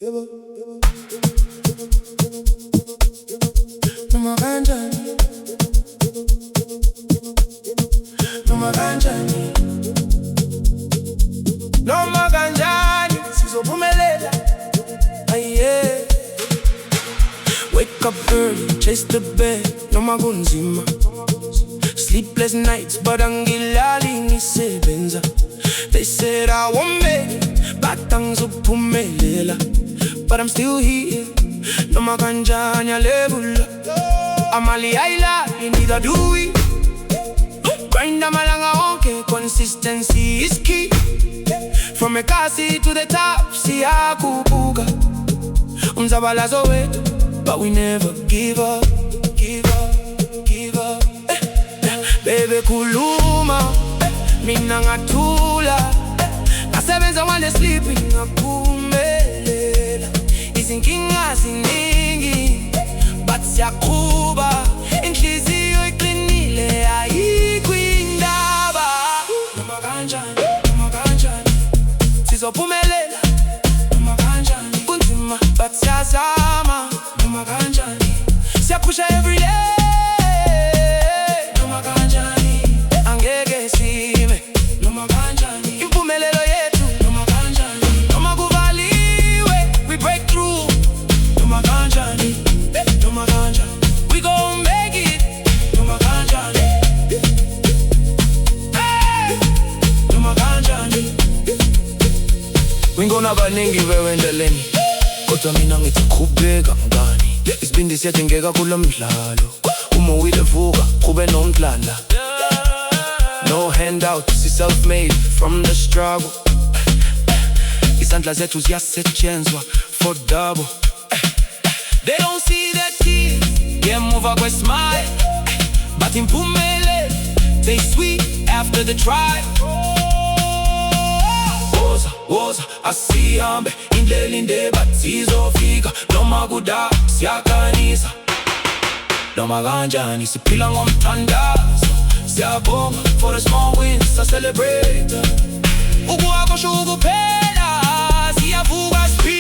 Noma kanjani, noma kanjani, noma kanjani, sizophumelela. Yeah. Wake up early, chase the bed, noma kunzima. Sleepless nights, but angilali ngisebenza. They said I won't make it, but angizophumelela. But I'm still here, noma kanjani alebula. Amali ayilali, neither do we. Grind amalanga onke, consistency is key. From Ekasi to the top, siyakubuka. Umzabalazo wethu, but we never give up, give up, give up. Baby kuluma, mina ngathula. Nasebenza while sleeping, ngaphumelela. Izinkinga ziningi, but siyaqhuba. Inhliziyo iqinile, ayikho indaba. Noma kanjani, noma kanjani, sizophumelela. Noma kanjani, kunzima, but siyazama. Noma kanjani, siyapusha every day. Noma kanjani, angeke sime. Noma kanjani, impumelelo yethu. Noma kanjani, noma kuvaliwe, we break through. Noma kanjani, noma kanjani, we gon' make it. Noma kanjani, noma kanjani. Wingona baningi endleleni, kodwa mina ngithi qhubeka mngani. Isibindi siyadingeka kulo mdlalo. Uma uyilevuka, qhube nomdlala. No handout, si-self-made from the struggle. Izandla zethu ziyasetshenzwa for double. They don't see the tears, ngemuva kwe-smile. But impumelelo, they sweet after the trial. Woza, woza, asihambe indlela inde but sizofika. Noma kuda siyakanisa, noma kanjani siphila ngomthandazo. Siyabonga for the small wins, I celebrate. Ukuwa kusho ukuphela, siyavuka siphila.